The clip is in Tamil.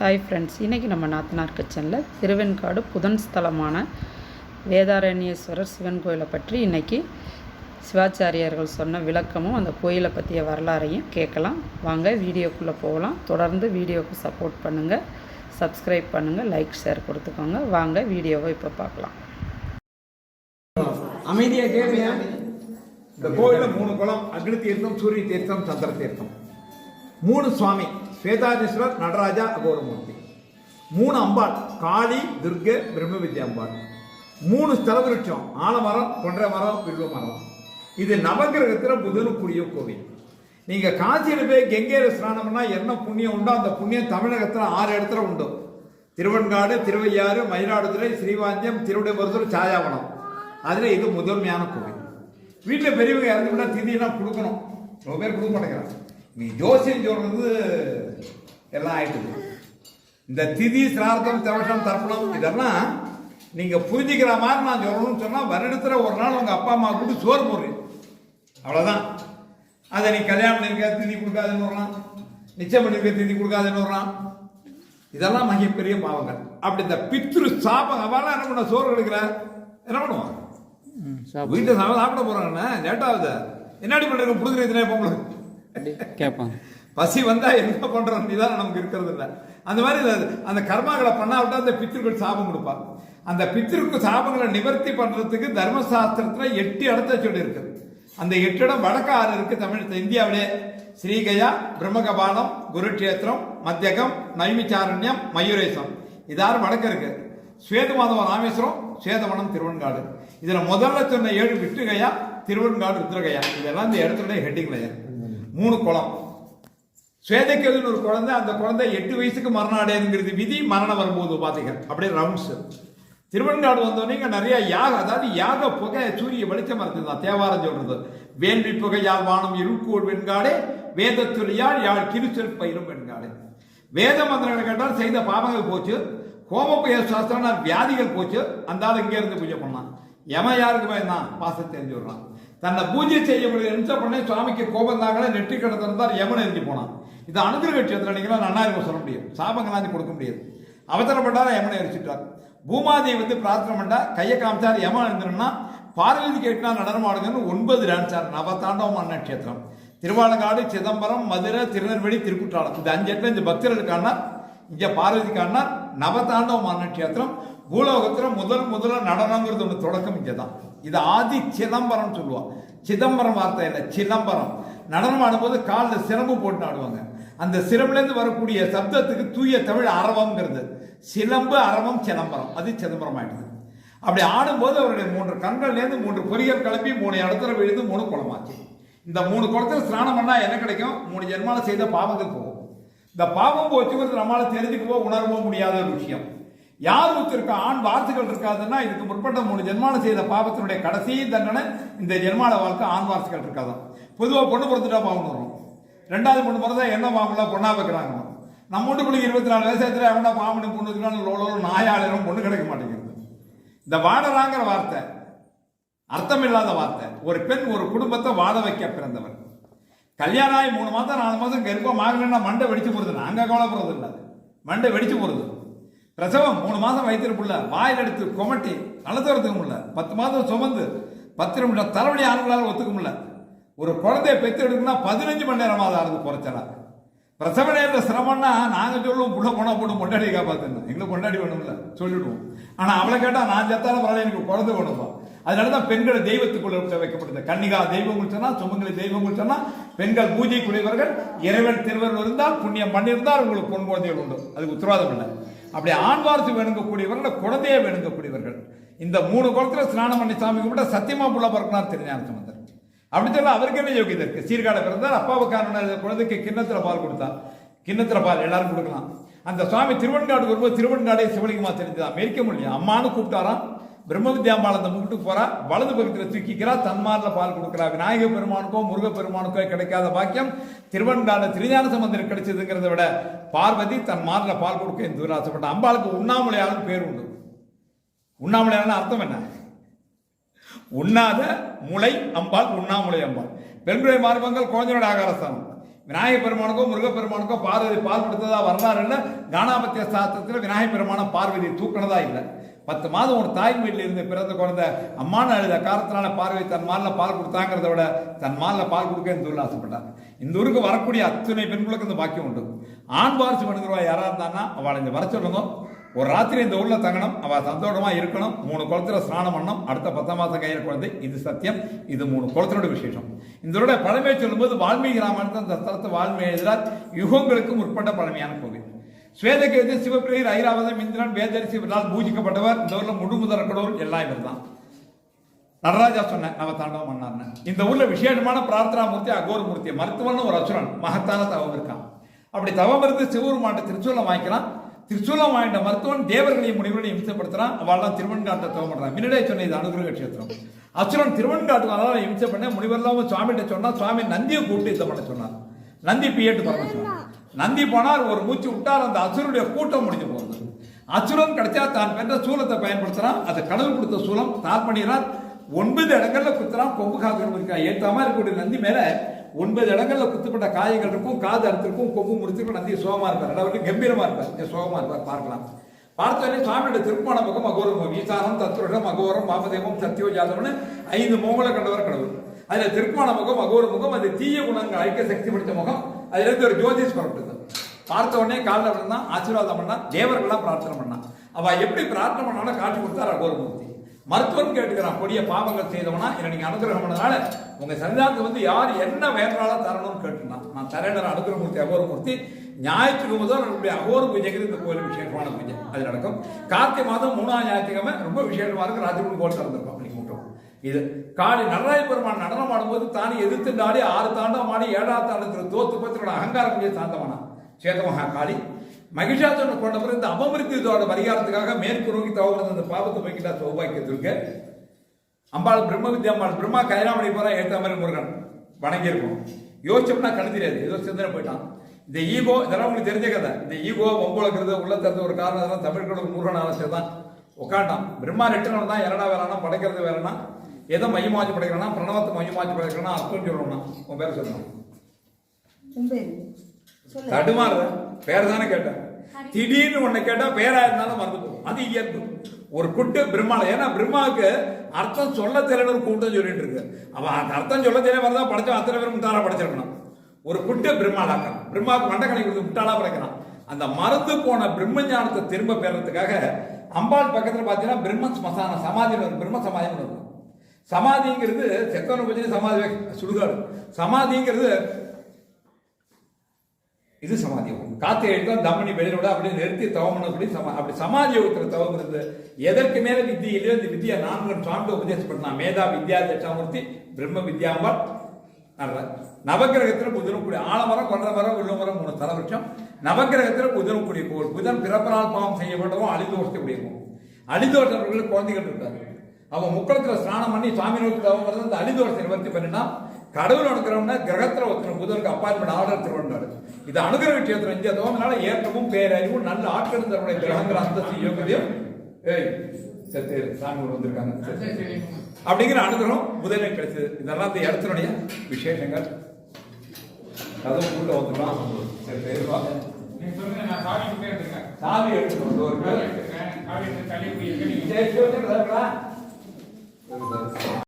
ஹாய் ஃப்ரெண்ட்ஸ், இன்றைக்கி நம்ம நாத்தனார் கிச்சனில் திருவெண்காடு புதன் ஸ்தலமான வேதாரண்யேஸ்வரர் சிவன் கோயிலை பற்றி இன்றைக்கி சிவாச்சாரியார்கள் சொன்ன விளக்கமும் அந்த கோயிலை பற்றிய வரலாறையும் கேட்கலாம். வாங்க வீடியோக்குள்ளே போகலாம். தொடர்ந்து வீடியோவுக்கு சப்போர்ட் பண்ணுங்கள், சப்ஸ்கிரைப் பண்ணுங்கள், லைக் ஷேர் கொடுத்துக்கோங்க. வாங்க வீடியோவை இப்போ பார்க்கலாம். அமைதியாக கேளுங்க. இந்த கோயிலில் 3 குளம்: அக்னி தீர்த்தம், சூரிய தீர்த்தம், சந்திர தீர்த்தம். 3 சுவாமி: ஸ்வேதாதீஸ்வரர், நடராஜா, அகோரமூர்த்தி. 3 அம்பாள்: காளி, துர்கை, பிரம்ம வித்யா அம்பாள். 3 ஸ்தல விருட்சம்: ஆலமரம், கொன்றை மரம், வில்வ மரம். இது நவகிரகத்தில் புதனுக்குரிய கோவில். நீங்க காசியில் போய் கங்கையில ஸ்நானம் பண்ணா என்ன புண்ணியம் உண்டோ அந்த புண்ணியம் தமிழகத்தில் 6 இடத்துல உண்டு. திருவெண்காடு, திருவையாறு, மயிலாடுதுறை, ஸ்ரீவாஞ்சியம், திருவிடைமருதூர், சாயாவனம். அதுல இது முதன்மையான கோவில். வீட்டில் பெரியவங்க இறந்து விட்டா திதியெல்லாம் கொடுக்கணும். ரொம்ப பேர் கொடுக்க மாட்டேங்கிறாங்க. நீ ஜோசியம் சொல்றது எல்லாம் ஆயிட்டுது. இந்த திதி, சிரார்த்தம், தவசம், தர்ப்பணம் இதெல்லாம் நீங்க புரிஞ்சுக்கிற மாதிரி நான் சொல்லணும்னு சொன்னா, வருடத்துல ஒரு நாள் உங்க அப்பா அம்மா கூட்டு சோறு போடுறேன், அவ்வளவுதான். அதை நீ கல்யாணம் பண்ணிருக்க திதி கொடுக்காதுன்னு வரலாம், நிச்சயம் பண்ணிருக்க திதி கொடுக்காதுன்னு வரலாம். இதெல்லாம் மிகப்பெரிய பாவங்கள். அப்படி இந்த பித்ரு சாபம் அவெல்லாம் என்ன பண்ண, சோறு எடுக்கிற என்ன பண்ணுவான், வீட்டை சாப்பிட போறாங்கண்ணா, லேட்டாகுது, என்னடி பண்றீங்க, புடுங்குறீங்க பொங்கலுக்கு கேட்பாங்க. பசி வந்தா என்ன பண்றோம் இதான் நமக்கு இருக்கிறது இல்லை. அந்த மாதிரி அந்த கர்மாக்களை பண்ணாவிட்டா அந்த பித்திருக்கள் சாபம் கொடுப்பாங்க. அந்த பித்திருக்கு சாபங்களை நிவர்த்தி பண்றதுக்கு தர்மசாஸ்திரத்துல 8 இடத்த சொல்லி இருக்கு. அந்த 8 இடம் வடக்கு 6 இருக்கு தமிழ் இந்தியாவிலே: ஸ்ரீகயா, பிரம்மகபாலம், குருட்சேத்திரம், மத்தியகம், நைமிச்சாரண்யம், மயூரேசம். இதாரும் வடக்கு இருக்கு. ஸ்வேதமாதவம் ராமேஸ்வரம், ஸ்வேதவனம் திருவெண்காடு. இதுல முதல்ல சொன்ன 7 விட்டுகயா, திருவெண்காடு, ருத்ரகயா. இதெல்லாம் இந்த இடத்துல ஹெட்டிங்ல 3 குளம். ஸ்வேதக்கேதுன்னு ஒரு குழந்தை, அந்த குழந்தை 8 வயசுக்கு மரணம் அடையுங்கிறது விதி. மரணம் வரும்போது பாத்தீங்க அப்படியே ரவுண்ட்ஸ். திருவெண்காடு வந்தோடனே நிறைய யாக, அதாவது யாக புகை, சூரிய வெளிச்சம் இருக்குதான் தேவாரம் சொல்றது. வேள்வி புகை யாழ் வானம் இருக்கூர் வெண்காடே, வேதத்துளியால் யாழ் கிருச்சல் பயிரும் வெண்காடே. வேத மந்திரங்களை கேட்டால் செய்த பாவங்கள் போச்சு, ஹோமபய சாஸ்திரம் வியாதிகள் போச்சு. அந்த ஆள் இங்கே இருந்து பூஜை பண்ணான். யம யாருக்கு பயந்தான், பாசத்தை தெரிஞ்சு விடுறான். தன்னை பூஜை செய்ய முடியல பண்ண சுவாமிக்கு கோபம் தாங்களே நெற்றி கிடத்திருந்தார், யமன் எரிஞ்சு போனான். இது அனுகிரக கட்சியத்தில் நீங்களாம் நன்னாயிரம் சொல்ல முடியும், சாபங்களாஞ்சி கொடுக்க முடியாது. அவசரப்பட்டார யமனை எரிச்சிட்டார். பூமாதேவி வந்து பிரார்த்தனை பண்ணா, கையை காமிச்சார், யமன் இருந்துருன்னா பார்வதி கேட்டா நடனம் ஆடுங்கன்னு 9 டான்ஸார். நவதாண்டவம் நட்சத்திரம். திருவாலங்காடு, சிதம்பரம், மதுரை, திருநெல்வேலி, திருக்குற்றாலம். இந்த 5 இடத்துல இந்த பக்தர்களுக்கான, இங்க பார்வதிக்கான நவதாண்டவம் நட்சத்திரம். பூலோகத்தில் முதல்ல நடனங்கிறது ஒன்று தொடக்கம் இங்கதான். இது ஆதி சிதம்பரம் சொல்லுவான். சிதம்பரம் வார்த்தை இல்லை, சிலம்பரம். நடனம் ஆடும்போது காலில் சிலம்பு போட்டு ஆடுவாங்க. அந்த சிலம்புலேருந்து வரக்கூடிய சப்தத்துக்கு தூய தமிழ் அரவம்ங்கிறது. சிலம்பு, அரவம், சிலம்பரம். அது சிதம்பரம் ஆயிடுது. அப்படி ஆடும்போது அவருடைய 3 கண்கள்லேருந்து 3 பொறிகள் கிளப்பி 3 இடத்துல விழுந்து 3 குளமாச்சு. இந்த 3 குளத்தில் ஸ்நானம் பண்ணா என்ன கிடைக்கும்? 3 ஜென்மால செய்த பாவங்கள் போகும். இந்த பாவம் போச்சுங்கிறது நம்மளால தெரிஞ்சுக்கவோ உணரவோ முடியாத ஒரு விஷயம். யார் ஒருத்தருக்கு ஆண் வாரிசுகள் இருக்காதுன்னா, இதுக்கு முற்பட்ட 3 ஜென்மால செய்த பாவத்தினுடைய கடைசி தண்டனை இந்த ஜென்மால வாழ்க்கை ஆண் வாரிசுகள் இருக்காதான். பொதுவாக பொண்ணு பிறந்துட்டா பாவம் வரும். 2வது பொண்ணு பிறந்தா என்ன பாவம்ல பொண்ணா வைக்கிறாங்க. நம்ம வீட்டுக்குள்ள 24 வயசுல எவனா பாவம் பொண்ணு வச்சுக்கலாம், லோலோ நாயாளரும் பொண்ணு கிடைக்க மாட்டேங்கிறது. இந்த வாடலாங்கிற வார்த்தை அர்த்தம் இல்லாத வார்த்தை. ஒரு பெண் ஒரு குடும்பத்தை வாழ வைக்க பிறந்தவர். கல்யாணம் ஆகி 3 மாதம் 4 மாதம் கர்ப்பம் ஆகலைன்னா மண்டை வெடிச்சு போறது. நாங்க கவலைப்படுறது இல்லை, மண்டை வெடிச்சு போறது. பிரசவம் 3 மாதம் வயிற்றுக்குள்ள வாயில் எடுத்து கொமட்டி நடத்துறதுக்கு முடியல. 10 மாதம் சுமந்து 10 நிமிஷம் தலைவலி ஆண்களால் ஒத்துக்க முடியல. ஒரு குழந்தைய பெற்று எடுக்கணும்னா 15 மணி நேரமாவது ஆகுது குறைச்சலா. பிரசவ நேரத்தில் சிரமம்னா நாங்க சொல்லுவோம், புள்ள போனா போட்டு கொண்டாடி காப்பாத்தணும், எங்களுக்கு கொண்டாடி வேணும்ல சொல்லிடுவோம். ஆனா அவளை கேட்டா நான் செத்தாலும் பரவாயில்ல, எனக்கு குழந்தை வேணும்பா. அதனாலதான் பெண்களை தெய்வத்துக்குள்ள வைக்கப்பட்டது. கன்னிகா தெய்வங்கள் சொன்னா, சுமங்கலி தெய்வங்கள் சொன்னா, பெண்கள் பூஜைக்குரியவர்கள். இறைவன் திருவருள் இருந்தால், புண்ணியம் பண்ணியிருந்தால் உங்களுக்கு பொன் குழந்தைகள் உண்டு, அதுக்கு உத்தரவாதம் இல்லை. அப்படி ஆண் வாரிசு வேணுங்கக்கூடியவர்கள், குழந்தையை வேணுங்கக்கூடியவர்கள். இந்த 3 குளத்துல ஸ்நானம் பண்ணி சாமி கும்பிட்ட சத்தியமா புள்ள பிறக்கினார் திருஞான சம்பந்தர். அப்படி சொல்ல அவருக்கு என்ன யோகியதை இருக்கு? சீர்காழ பிறந்தார், அப்பாவுக்கான குழந்தைக்கு கிண்ணத்துல பால் கொடுத்தார். கிண்ணத்துல பால் எல்லாரும் கொடுக்கலாம். அந்த சுவாமி திருவெண்காடு வரும்போது திருவெண்காடே சிவலிங்கமா தெரிஞ்சுதான், மெரிக்க முடியும். அம்மானு கூப்பிட்டாராம். பிரம்ம வித்யாம்பாள் அந்த முக்கிட்டு போறா, வலது பக்கத்தில் தூக்கிக்கிறா, தன்மாரில் பால் கொடுக்குறா. விநாயக பெருமானுக்கோ முருக பெருமானுக்கோ கிடைக்காத பாக்கியம் திருவெண்காடு திருஞான சம்பந்தர் கிடைச்சதுங்கிறத விட பார்வதி தன் மாரில் பால் கொடுக்க இந்த ஆசைப்பட்ட. அம்பாளுக்கு உண்ணாமலையாளன் பேர் உண்டு. உண்ணாமலையாளன் அர்த்தம் என்ன? உண்ணாத முளை அம்பாள், உண்ணாமுலை அம்பாள். பெண்களுடைய மார்பங்கள் குழந்தையோட ஆகாரஸ்தானம். விநாயகப் பெருமானுக்கோ முருகப்பெருமானுக்கோ பார்வதி பால் கொடுத்ததா வரலாறு இல்லை. கானாபத்திய சாஸ்திரத்தில் விநாயகப் பெருமான பார்வதி தூக்கினதா இல்லை. 10 மாதம் ஒரு தாய் வீட்டில் இருந்து பிறந்த குழந்தை அம்மானு அழுத காரணத்தினால பார்வதி தன் மாலில் பால் கொடுத்தாங்கிறத விட தன் மாலில் பால் கொடுக்க இந்த ஊரில் ஆசைப்பட்டார். இந்த ஊருக்கு வரக்கூடிய அத்தனை பெண்களுக்கு இந்த பாக்கியம் உண்டு. ஆண் வாரிசு பண்ணுறவா யாராக இருந்தான்னா அவளை இந்த வர சொல்லுங்க. ஒரு ராத்திரி இந்த ஊரில் தங்கணும், அவள் சந்தோஷமாக இருக்கணும். 3 குளத்தில் ஸ்நானம் பண்ணணும். அடுத்த 10 மாதம் கையில் குழந்தை. இது சத்தியம். இது 3 குளத்தினோட விசேஷம். இதோட பழமையை சொல்லும்போது வால்மீகி ராமாயணத்தை அந்த ஸ்தலத்தை வால்மீகி எழுதினார். யுகங்களுக்கு முற்பட்ட பழமையான கோவில். ஸ்வேதகேது, சிவபிரியர், ஐராவதம், இந்திரன், வேதரிசி இவரால் பூஜிக்கப்பட்டவர். இந்த ஊரில் முழுமுதற கடவுள் எல்லாம் இவர் தான். நடராஜா சொன்ன நம்ம தாண்டவம் பண்ணார்னு. இந்த ஊர்ல விசேஷமான பிரார்த்தனா மூர்த்தி அகோர மூர்த்தி. மருத்துவன் ஒரு அசுரன் மகத்தான தவம் இருக்கான். அப்படி தவம் இருந்து சிவபெருமான்ட்ட திருச்சூலம் வாங்கிக்கிறான். திருச்சூலம் வாங்கிட்ட மருத்துவன் தேவர்களையும் முனிவர்களையும் இம்சப்படுத்துறான். அவள்லாம் திருவெண்காட்டை தவம் பண்றான். முன்னாடியே சொன்ன இது அனுகிரக கஷேத்திரம். அசுரன் திருவெண்காட்டுக்கு இம்சை பண்ண முனிவர்லாம் சுவாமிகிட்ட சொன்னா சுவாமி நந்தியை கூப்பிட்டு இதை பண்ண சொன்னார். நந்தி பியட்டு பண்ண சொன்னார். நந்தி போனார், ஒரு மூச்சு விட்டார். அந்த அசுரனுடைய கூட்டம் முடிஞ்சு போகுது. அசுரன் கிடைச்சா தான் பெற்ற சூலத்தை பயன்படுத்துறான். அது கடவுள் கொடுத்த சூலம் தான் பண்ணிடுறான். 9 இடங்கள்ல குத்துறான். கொம்பு காதுகள் இருக்கா ஏற்றாம இருக்கக்கூடிய நந்தி மேல 9 இடங்கள்ல குத்துப்பட்ட காயங்கள் இருக்கும். காது அறுத்திருக்கும், கொம்பு முடிச்சிருக்கும். நந்தி சோகமா இருப்பார். அதாவது கம்பீரமா இருப்பார், சோகமா இருப்பார். பார்க்கலாம். பார்த்தோன்னே சுவாமியோட திருப்பான பக்கம் அகோரம், ஈசானம், தத்துவம், அகோரம், வாமதேவம், சத்தியோ ஜாதவன் 5 முகங்களை கண்டவர் கடவுள். அதுல திருப்பான முகம், அகோர முகம், அது தீய குணங்கள் அழிக்க சக்தி படைத்த முகம். அதுல இருந்து ஒரு ஜோதிஷ் புறப்பட்டது. பார்த்த உடனே காலில் விழுந்தான், ஆசீர்வாதம் பண்ணா, தேவர்கள்லாம் பிரார்த்தனை பண்ணா. அவ எப்படி பிரார்த்தனை பண்ணாலும் காட்சி கொடுத்தார் அகோரமூர்த்தி. மருத்துவன் கேட்டுக்கிறான், கொடிய பாவங்கள் செய்தவனா என்ன நீங்க அனுகிரகம் பண்ணதுனால உங்க சன்னிதானத்துக்கு வந்து யார் என்ன வேண்டாலும் தரணும்னு கேட்டுனான். நான் தரேன் அனுகிரகமூர்த்தி அகோரமூர்த்தி. ஞாயிற்றுக்கிழமை முதல் நம்முடைய அகோர பூஜைக்கு இந்த கோயில் விசேஷமான பூஜை அது நடக்கும். கார்த்திகை மாதம் 3ஆம் ஞாயிற்றுக்கிழமை ரொம்ப விசேஷமா இருக்கு. ராத்திரி கோயில் திறந்திருக்கும். அப்படி கூட்டம் இது காளி நடராஜ பெருமான் நடனம் ஆடும்போது தானே எதிர்த்து ஆடி 6 தாண்டம் ஆடி 7ஆம் தாண்டத்தில் தோத்து பத்திரோட அகங்காரம் பூஜை சாந்தமானா சேதமகா காளி. மகிஷாசுரனை கொண்ட பிறகு இந்த அபமிருத்தியோட பரிகாரத்துக்காக மேற்கு நோக்கி தவறு அந்த பாவத்தை போய்கிட்டா சௌபாக்கியத்திற்கு அம்பாள் பிரம்ம வித்யா அம்பாள் பிரம்மா கைலாமணி போற ஏற்ற மாதிரி முருகன் வணங்கியிருக்கும். யோசிச்சோம்னா கணு தெரியாது, ஏதோ சிந்தனை போயிட்டான். இந்த ஈகோ இதெல்லாம் உங்களுக்கு தெரிஞ்ச கதை. இந்த ஈகோ ஒம்பளக்கிறது உள்ள திறந்த ஒரு காரணம் இதெல்லாம் தமிழ்களோட முருகன் ஆலோசனை தான் உட்காண்டான். பிரம்மா ரெட்டனம் தான் இரடா வேலைனா படைக்கிறது வேலைனா எதை மையமாச்சு படைக்கிறனா பிரணவத்தை மையமாச்சு படைக்கிறனா அர்த்தம் சொல்லணும்னா உன் பேரை சொல்லணும். தடுமாறு பேர் தானே கேட்டேன். திடீர்னு ஒண்ணு கேட்டா பேரா இருந்தாலும் மறந்து போகும். அது இயல்பு. ஒரு குட்டு பிரம்மால, ஏன்னா பிரம்மாவுக்கு அர்த்தம் சொல்ல தெரியல ஒரு கூட்டம் சொல்லிட்டு இருக்கு. அவன் அந்த அர்த்தம் சொல்ல தெரிய வரதான் படைச்சோம். அத்தனை பேரும் முட்டாளா படைச்சிருக்கணும். ஒரு குட்டு பிரம்மாளாக்க பிரம்மாவுக்கு மண்டக்கணி கொடுத்து முட்டாளா படைக்கிறான். அந்த மறந்து போன பிரம்ம ஞானத்தை திரும்ப பெறதுக்காக அம்பாள் பக்கத்துல பாத்தீங்கன்னா பிரம்ம ஸ்மசான சமாதின்னு ஒரு பிரம்ம சமாதின்னு இருக்கும். சமாதிங்கிறது செத்தவனை பற்றி சமாதி சுடுகாடு. சமாதிங்கிறது இது சமாதி யோகம். காத்து எழுத்தம் தம்மணி வெளியோட அப்படியே நிறுத்தி தவம் அப்படி அப்படி சமாதி யோகத்தில் தவம் இருந்து எதற்கு மேல வித்தியிலே இந்த வித்யா 4 சான்று உபதேசம் பண்ணலாம். மேதா வித்யா தட்சாமூர்த்தி பிரம்ம வித்யாம்பாள் நவகிரகத்தில் புதனக்கூடிய ஆலமரம், கொன்ற மரம், வெள்ளமரம் 3 தலவருஷம். நவகிரகத்தில் புதனக்கூடிய கோள். புதன் பிறப்பனால் பாவம் செய்யப்பட்டவும் அழிதோஷத்தை இருக்கும். அழிதோஷவர்களுக்கு குழந்தைகள் இருக்காரு. அவன் முக்களத்தில் ஸ்நானம் பண்ணி சுவாமி நோக்கி தவம் வருது. அந்த அழிதோஷத்தை நிவர்த்தி பண்ணினா கடவுள் அனுகிரகம்னா கிரகத்தில் ஒருத்தர் புதனுக்கு அப்பாயின்மெண்ட் ஆர்டர் திருவண்ணாடு. இது அனுகிரக கஷேத்திரம். இந்தியா தோமனால ஏற்றமும் பேரறிவும் நல்ல ஆட்கள் தருடைய கிரகங்கள் அந்தஸ்து யோகத்தையும் சாமி வந்திருக்காங்க அப்படிங்கிற அனுகிரகம் புதனை கிடைச்சது. இதெல்லாம் இந்த இடத்தினுடைய விசேஷங்கள். அதுவும் கூட்ட வந்துடலாம். சாவி எடுத்துக்கணும். ஒரு